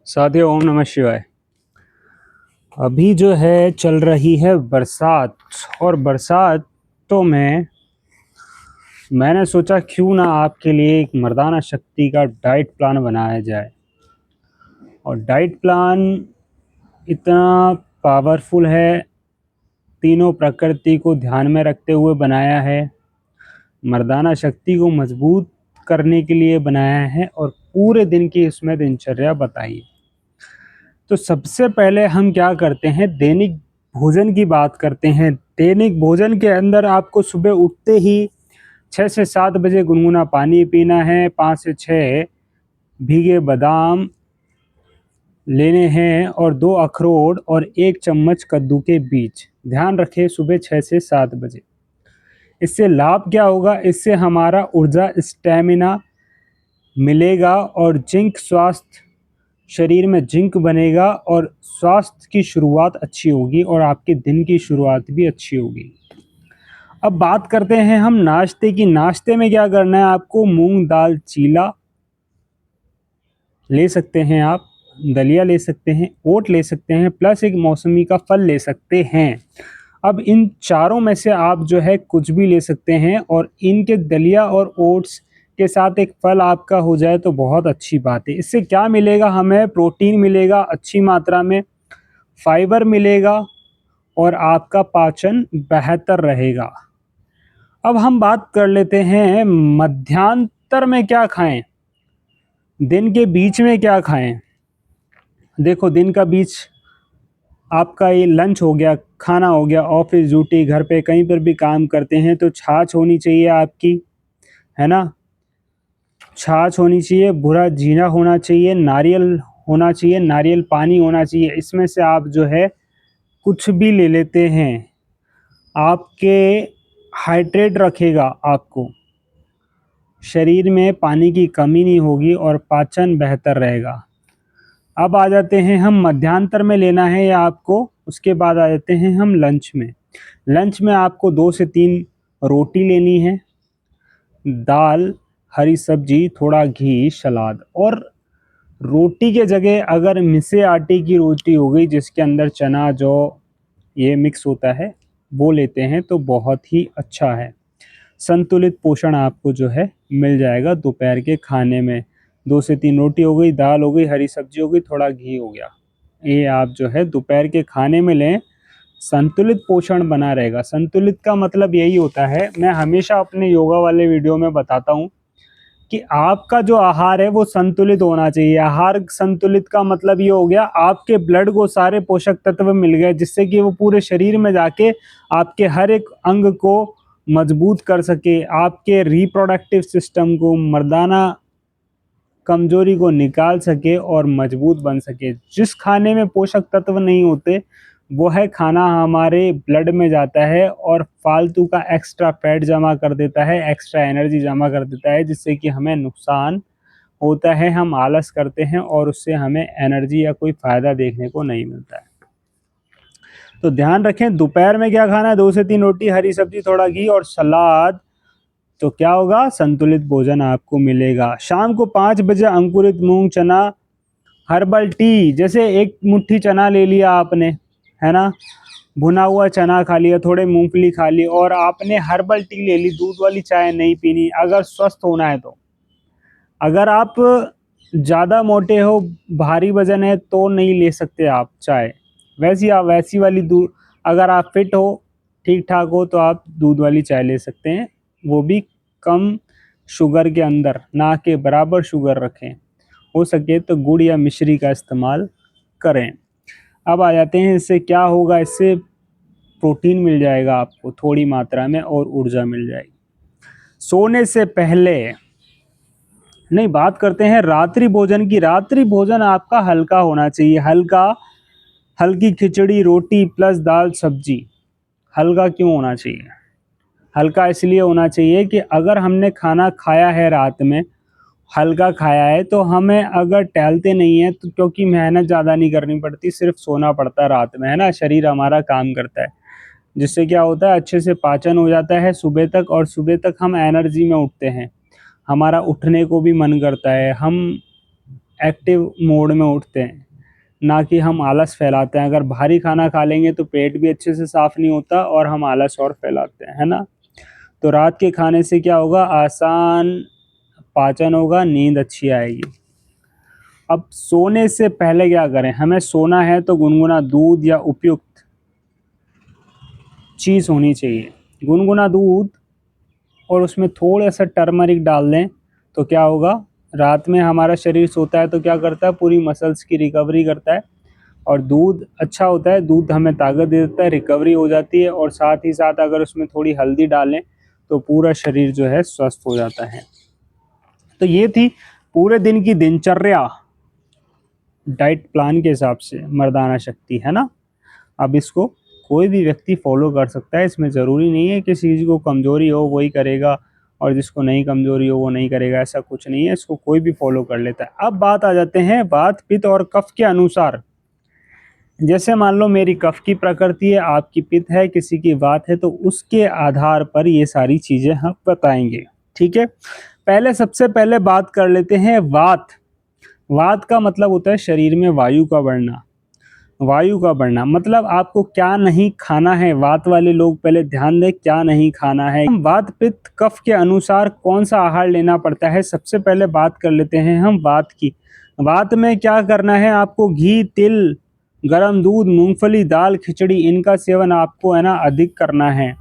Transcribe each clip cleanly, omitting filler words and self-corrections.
साथियों, ओम नमः शिवाय। अभी जो है चल रही है बरसात, और बरसातों में मैंने सोचा क्यों ना आपके लिए एक मर्दाना शक्ति का डाइट प्लान बनाया जाए। और डाइट प्लान इतना पावरफुल है, तीनों प्रकृति को ध्यान में रखते हुए बनाया है, मर्दाना शक्ति को मजबूत करने के लिए बनाया है, और पूरे दिन की इसमें दिनचर्या बताई। तो सबसे पहले हम क्या करते हैं, दैनिक भोजन की बात करते हैं। दैनिक भोजन के अंदर आपको सुबह उठते ही 6 से 7 बजे गुनगुना पानी पीना है, 5 से 6 भीगे बादाम लेने हैं, और 2 अखरोट और 1 चम्मच कद्दू के बीज। ध्यान रखें, सुबह 6 से 7 बजे। इससे लाभ क्या होगा, इससे हमारा ऊर्जा स्टेमिना मिलेगा और जिंक स्वास्थ्य शरीर में जिंक बनेगा, और स्वास्थ्य की शुरुआत अच्छी होगी और आपके दिन की शुरुआत भी अच्छी होगी। अब बात करते हैं हम नाश्ते की। नाश्ते में क्या करना है आपको, मूंग दाल चीला ले सकते हैं आप, दलिया ले सकते हैं, ओट ले सकते हैं, प्लस एक मौसमी का फल ले सकते हैं। अब इन चारों में से आप जो है कुछ भी ले सकते हैं, और इनके दलिया और ओट्स के साथ एक फल आपका हो जाए तो बहुत अच्छी बात है। इससे क्या मिलेगा, हमें प्रोटीन मिलेगा अच्छी मात्रा में, फाइबर मिलेगा, और आपका पाचन बेहतर रहेगा। अब हम बात कर लेते हैं मध्यांतर में क्या खाएं, दिन के बीच में क्या खाएं। देखो, दिन का बीच आपका ये लंच हो गया, खाना हो गया, ऑफिस ड्यूटी, घर पे कहीं पर भी काम करते हैं तो छाछ होनी चाहिए आपकी, है ना। छाछ होनी चाहिए, भुरा जीरा होना चाहिए, नारियल होना चाहिए, नारियल पानी होना चाहिए। इसमें से आप जो है कुछ भी ले लेते हैं, आपके हाइड्रेट रखेगा, आपको शरीर में पानी की कमी नहीं होगी और पाचन बेहतर रहेगा। अब आ जाते हैं हम मध्यांतर में लेना है या आपको, उसके बाद आ जाते हैं हम लंच में। लंच में आपको 2 से 3 रोटी लेनी है, दाल, हरी सब्जी, थोड़ा घी, सलाद। और रोटी के जगह अगर मिसे आटे की रोटी हो गई जिसके अंदर चना जौ ये मिक्स होता है, वो लेते हैं तो बहुत ही अच्छा है। संतुलित पोषण आपको जो है मिल जाएगा दोपहर के खाने में। 2 से 3 रोटी हो गई, दाल हो गई, हरी सब्जी हो गई, थोड़ा घी हो गया, ये आप जो है दोपहर के खाने में लें। संतुलित पोषण बना रहेगा। संतुलित का मतलब यही होता है, मैं हमेशा अपने योगा वाले वीडियो में बताता हूँ कि आपका जो आहार है वो संतुलित होना चाहिए। आहार संतुलित का मतलब ये हो गया, आपके ब्लड को सारे पोषक तत्व मिल गए जिससे कि वो पूरे शरीर में जाके आपके हर एक अंग को मजबूत कर सके, आपके रिप्रोडक्टिव सिस्टम को, मर्दाना कमजोरी को निकाल सके और मजबूत बन सके। जिस खाने में पोषक तत्व नहीं होते वो है खाना हमारे ब्लड में जाता है और फालतू का एक्स्ट्रा फैट जमा कर देता है, एक्स्ट्रा एनर्जी जमा कर देता है, जिससे कि हमें नुकसान होता है, हम आलस करते हैं और उससे हमें एनर्जी या कोई फ़ायदा देखने को नहीं मिलता है। तो ध्यान रखें, दोपहर में क्या खाना है, 2 से 3 रोटी, हरी सब्जी, थोड़ा घी और सलाद। तो क्या होगा, संतुलित भोजन आपको मिलेगा। शाम को 5 बजे अंकुरित मूंग, चना, हर्बल टी, जैसे 1 मुट्ठी चना ले लिया आपने, है ना, भुना हुआ चना खा लिया, थोड़े मूंगफली खा ली, और आपने हर्बल टी ले ली। दूध वाली चाय नहीं पीनी अगर स्वस्थ होना है तो। अगर आप ज़्यादा मोटे हो, भारी वजन है तो नहीं ले सकते आप चाय। वैसी वाली दूध, अगर आप फिट हो, ठीक ठाक हो, तो आप दूध वाली चाय ले सकते हैं, वो भी कम शुगर के अंदर, ना के बराबर शुगर रखें। हो सके तो गुड़ या मिश्री का इस्तेमाल करें। अब आ जाते हैं, इससे क्या होगा, इससे प्रोटीन मिल जाएगा आपको थोड़ी मात्रा में और ऊर्जा मिल जाएगी। सोने से पहले नहीं, बात करते हैं रात्रि भोजन की। रात्रि भोजन आपका हल्का होना चाहिए, हल्की खिचड़ी, रोटी प्लस दाल सब्जी। हल्का क्यों होना चाहिए, हल्का इसलिए होना चाहिए कि अगर हमने खाना खाया है रात में, हल्का खाया है, तो हमें अगर टहलते नहीं है तो, क्योंकि मेहनत ज़्यादा नहीं करनी पड़ती, सिर्फ सोना पड़ता है रात में, है ना, शरीर हमारा काम करता है, जिससे क्या होता है, अच्छे से पाचन हो जाता है सुबह तक, और सुबह तक हम एनर्जी में उठते हैं, हमारा उठने को भी मन करता है, हम एक्टिव मोड में उठते हैं, ना कि हम आलस फैलाते हैं। अगर भारी खाना खा लेंगे तो पेट भी अच्छे से साफ़ नहीं होता और हम आलस और फैलाते हैं, है ना? तो रात के खाने से क्या होगा, आसान पाचन होगा, नींद अच्छी आएगी। अब सोने से पहले क्या करें, हमें सोना है तो गुनगुना दूध या उपयुक्त चीज़ होनी चाहिए। गुनगुना दूध और उसमें थोड़ा सा टर्मरिक डाल दें तो क्या होगा, रात में हमारा शरीर सोता है तो क्या करता है, पूरी मसल्स की रिकवरी करता है और दूध अच्छा होता है, दूध हमें ताकत दे देता है, रिकवरी हो जाती है और साथ ही साथ अगर उसमें थोड़ी हल्दी डालें तो पूरा शरीर जो है स्वस्थ हो जाता है। तो ये थी पूरे दिन की दिनचर्या डाइट प्लान के हिसाब से मर्दाना शक्ति, है ना? अब इसको कोई भी व्यक्ति फॉलो कर सकता है, इसमें ज़रूरी नहीं है कि किसी चीज़ को कमज़ोरी हो वही करेगा और जिसको नहीं कमज़ोरी हो वो नहीं करेगा, ऐसा कुछ नहीं है, इसको कोई भी फॉलो कर लेता है। अब बात आ जाते हैं वात, पित्त और कफ के अनुसार। जैसे मान लो मेरी कफ की प्रकृति है, आपकी पित्त है, किसी की वात है, तो उसके आधार पर ये सारी चीज़ें हम बताएंगे, ठीक है? पहले सबसे पहले बात कर लेते हैं वात। वात का मतलब होता है शरीर में वायु का बढ़ना। वायु का बढ़ना मतलब आपको क्या नहीं खाना है, वात वाले लोग पहले ध्यान दें क्या नहीं खाना है। हम वात पित्त कफ के अनुसार कौन सा आहार लेना पड़ता है, सबसे पहले बात कर लेते हैं हम वात की। वात में क्या करना है आपको, घी, तिल, गरम दूध, मूंगफली, दाल, खिचड़ी, इनका सेवन आपको है ना अधिक करना है।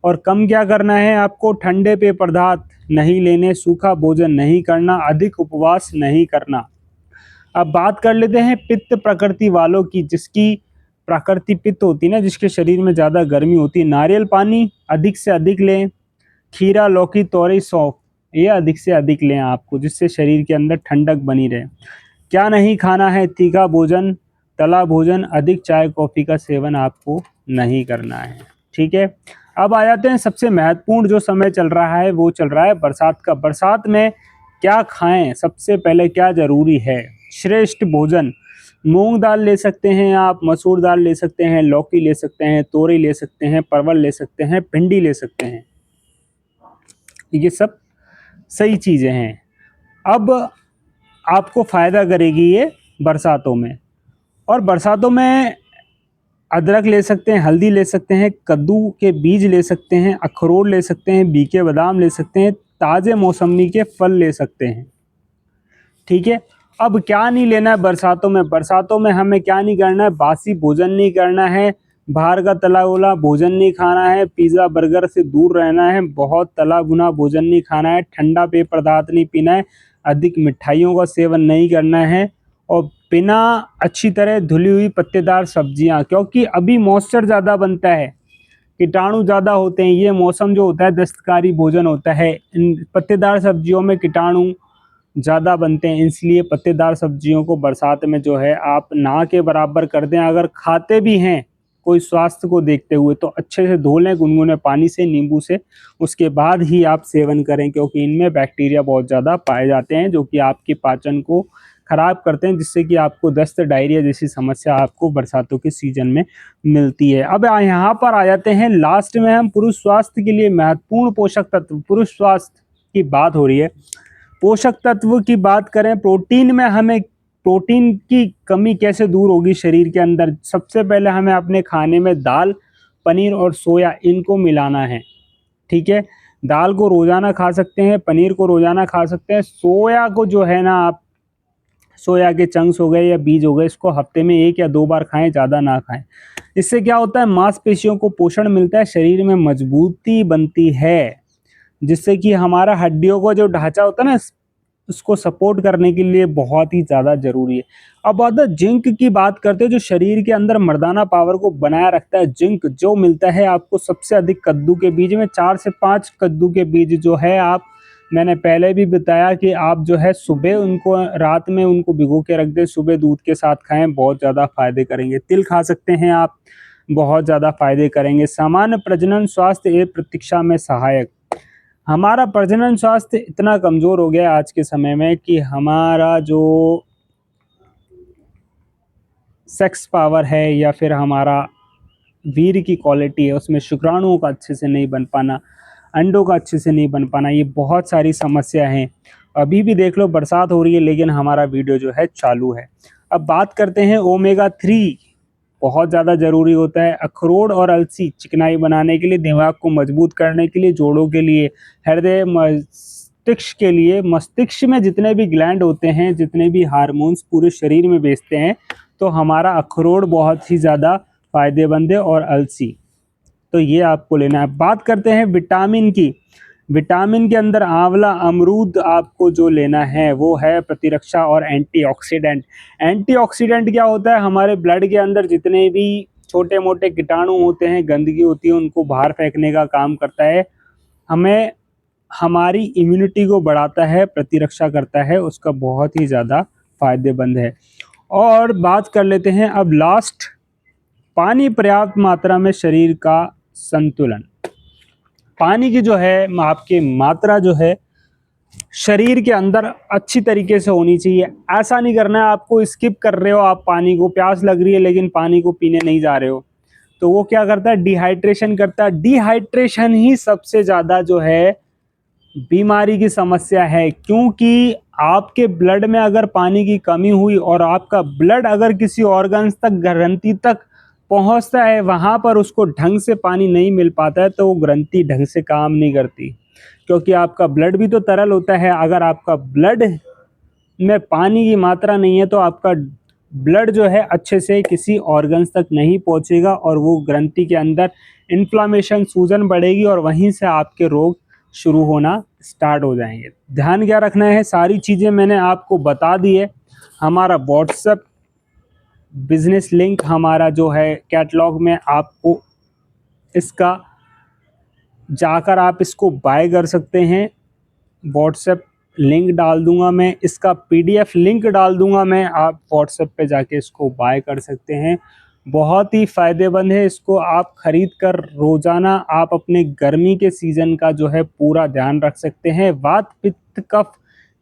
और कम क्या करना है आपको, ठंडे पेय पदार्थ नहीं लेने, सूखा भोजन नहीं करना, अधिक उपवास नहीं करना। अब बात कर लेते हैं पित्त प्रकृति वालों की, जिसकी प्रकृति पित्त होती है ना, जिसके शरीर में ज़्यादा गर्मी होती है। नारियल पानी अधिक से अधिक लें, खीरा, लौकी, तोरई, सौंफ ये अधिक से अधिक लें आपको, जिससे शरीर के अंदर ठंडक बनी रहे। क्या नहीं खाना है, तीखा भोजन, तला भोजन, अधिक चाय कॉफ़ी का सेवन आपको नहीं करना है, ठीक है? अब आ जाते हैं सबसे महत्वपूर्ण जो समय चल रहा है वो चल रहा है बरसात का। बरसात में क्या खाएं, सबसे पहले क्या ज़रूरी है, श्रेष्ठ भोजन। मूंग दाल ले सकते हैं आप, मसूर दाल ले सकते हैं, लौकी ले सकते हैं, तोरई ले सकते हैं, परवल ले सकते हैं, भिंडी ले सकते हैं, ये सब सही चीज़ें हैं। अब आपको फ़ायदा करेगी ये बरसातों में। और बरसातों में अदरक ले सकते हैं, हल्दी ले सकते हैं, कद्दू के बीज ले सकते हैं, अखरोट ले सकते हैं, बीके बादाम ले सकते हैं, ताज़े मौसमी के फल ले सकते हैं, ठीक है? अब क्या नहीं लेना है बरसातों में, बरसातों में हमें क्या नहीं करना है, बासी भोजन नहीं करना है, बाहर का तला हुआ भोजन नहीं खाना है, पिज़्ज़ा बर्गर से दूर रहना है, बहुत तला भुना भोजन नहीं खाना है, ठंडा पेय पदार्थ नहीं पीना है, अधिक मिठाइयों का सेवन नहीं करना है और बिना अच्छी तरह धुली हुई पत्तेदार सब्जियां, क्योंकि अभी मॉइस्चर ज़्यादा बनता है, कीटाणु ज़्यादा होते हैं, ये मौसम जो होता है दस्तकारी भोजन होता है, इन पत्तेदार सब्जियों में कीटाणु ज़्यादा बनते हैं, इसलिए पत्तेदार सब्जियों को बरसात में जो है आप ना के बराबर कर दें। अगर खाते भी हैं कोई स्वास्थ्य को देखते हुए तो अच्छे से धो लें गुनगुने पानी से, नींबू से, उसके बाद ही आप सेवन करें, क्योंकि इनमें बैक्टीरिया बहुत ज़्यादा पाए जाते हैं जो कि आपके पाचन को ख़राब करते हैं, जिससे कि आपको दस्त, डायरिया जैसी समस्या आपको बरसातों के सीजन में मिलती है। अब यहाँ पर आ जाते हैं लास्ट में हम पुरुष स्वास्थ्य के लिए महत्वपूर्ण पोषक तत्व, पुरुष स्वास्थ्य की बात हो रही है। पोषक तत्व की बात करें, प्रोटीन में हमें प्रोटीन की कमी कैसे दूर होगी शरीर के अंदर, सबसे पहले हमें अपने खाने में दाल, पनीर और सोया इनको मिलाना है, ठीक है? दाल को रोज़ाना खा सकते हैं, पनीर को रोज़ाना खा सकते हैं, सोया को जो है ना आप, सोया के चंक्स हो गए या बीज हो गए, इसको हफ्ते में 1 या 2 बार खाएं, ज़्यादा ना खाएं। इससे क्या होता है, मांसपेशियों को पोषण मिलता है, शरीर में मजबूती बनती है, जिससे कि हमारा हड्डियों का जो ढांचा होता है ना, उसको सपोर्ट करने के लिए बहुत ही ज़्यादा ज़रूरी है। अब बात है जिंक की, बात करते हैं जो शरीर के अंदर मर्दाना पावर को बनाए रखता है। जिंक जो मिलता है आपको सबसे अधिक कद्दू के बीज में, 4 से 5 कद्दू के बीज जो है आप, मैंने पहले भी बताया कि आप जो है सुबह उनको, रात में उनको भिगो के रख दें, सुबह दूध के साथ खाएं, बहुत ज़्यादा फायदे करेंगे। तिल खा सकते हैं आप, बहुत ज़्यादा फायदे करेंगे। सामान्य प्रजनन स्वास्थ्य एवं प्रतीक्षा में सहायक। हमारा प्रजनन स्वास्थ्य इतना कमज़ोर हो गया है आज के समय में कि हमारा जो सेक्स पावर है या फिर हमारा वीर्य की क्वालिटी है उसमें शुक्राणुओं का अच्छे से नहीं बन पाना, अंडों का अच्छे से नहीं बन पाना, ये बहुत सारी समस्या हैं। अभी भी देख लो बरसात हो रही है लेकिन हमारा वीडियो जो है चालू है। अब बात करते हैं ओमेगा 3, बहुत ज़्यादा ज़रूरी होता है। अखरोट और अलसी चिकनाई बनाने के लिए, दिमाग को मजबूत करने के लिए, जोड़ों के लिए, हृदय मस्तिष्क के लिए, मस्तिष्क में जितने भी ग्लैंड होते हैं, जितने भी हार्मोन्स पूरे शरीर में भेजते हैं, तो हमारा अखरोट बहुत ही ज़्यादा फायदेमंद है और अलसी, तो ये आपको लेना है। बात करते हैं विटामिन की। विटामिन के अंदर आंवला, अमरूद आपको जो लेना है वो है प्रतिरक्षा और एंटीऑक्सीडेंट। एंटीऑक्सीडेंट क्या होता है? हमारे ब्लड के अंदर जितने भी छोटे मोटे कीटाणु होते हैं, गंदगी होती है, उनको बाहर फेंकने का काम करता है। हमें हमारी इम्यूनिटी को बढ़ाता है, प्रतिरक्षा करता है, उसका बहुत ही ज़्यादा फायदेमंद है। और बात कर लेते हैं अब लास्ट, पानी पर्याप्त मात्रा में शरीर का संतुलन। पानी की जो है आपकी मात्रा जो है शरीर के अंदर अच्छी तरीके से होनी चाहिए। ऐसा नहीं करना है आपको स्किप कर रहे हो आप पानी को, प्यास लग रही है लेकिन पानी को पीने नहीं जा रहे हो, तो वो क्या करता है? डिहाइड्रेशन करता है। डिहाइड्रेशन ही सबसे ज़्यादा जो है बीमारी की समस्या है, क्योंकि आपके ब्लड में अगर पानी की कमी हुई और आपका ब्लड अगर किसी ऑर्गन्स तक, ग्रंथि तक पहुंचता है, वहां पर उसको ढंग से पानी नहीं मिल पाता है, तो वो ग्रंथि ढंग से काम नहीं करती, क्योंकि आपका ब्लड भी तो तरल होता है। अगर आपका ब्लड में पानी की मात्रा नहीं है तो आपका ब्लड जो है अच्छे से किसी ऑर्गन्स तक नहीं पहुंचेगा और वो ग्रंथि के अंदर इन्फ्लामेशन, सूजन बढ़ेगी और वहीं से आपके रोग शुरू होना स्टार्ट हो जाएंगे। ध्यान क्या रखना है? सारी चीज़ें मैंने आपको बता दी है। हमारा व्हाट्सएप बिजनेस लिंक हमारा जो है कैटलॉग में, आपको इसका जाकर आप इसको बाय कर सकते हैं। व्हाट्सएप लिंक डाल दूंगा मैं, इसका पीडीएफ लिंक डाल दूंगा मैं, आप व्हाट्सएप पे जाके इसको बाय कर सकते हैं। बहुत ही फ़ायदेमंद है, इसको आप ख़रीद कर रोज़ाना आप अपने गर्मी के सीज़न का जो है पूरा ध्यान रख सकते हैं। वात, पित्त, कफ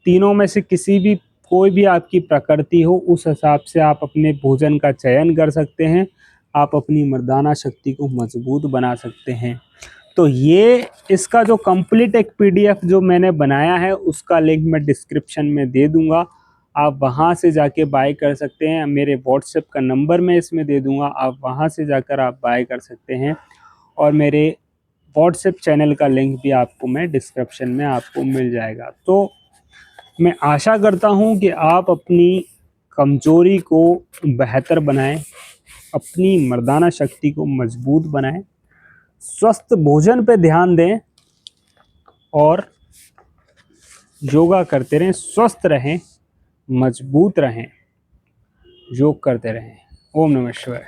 तीनों में से किसी भी, कोई भी आपकी प्रकृति हो, उस हिसाब से आप अपने भोजन का चयन कर सकते हैं। आप अपनी मर्दाना शक्ति को मजबूत बना सकते हैं। तो ये इसका जो कंप्लीट एक पीडीएफ जो मैंने बनाया है उसका लिंक मैं डिस्क्रिप्शन में दे दूंगा, आप वहां से जाके बाय कर सकते हैं। मेरे व्हाट्सएप का नंबर मैं इसमें दे दूंगा, आप वहां से जाकर आप बाय कर सकते हैं। और मेरे व्हाट्सएप चैनल का लिंक भी आपको मैं डिस्क्रिप्शन में आपको मिल जाएगा। तो मैं आशा करता हूं कि आप अपनी कमजोरी को बेहतर बनाएं, अपनी मर्दाना शक्ति को मजबूत बनाएं, स्वस्थ भोजन पे ध्यान दें और योगा करते रहें, स्वस्थ रहें, मजबूत रहें, योग करते रहें। ओम नमः शिवाय।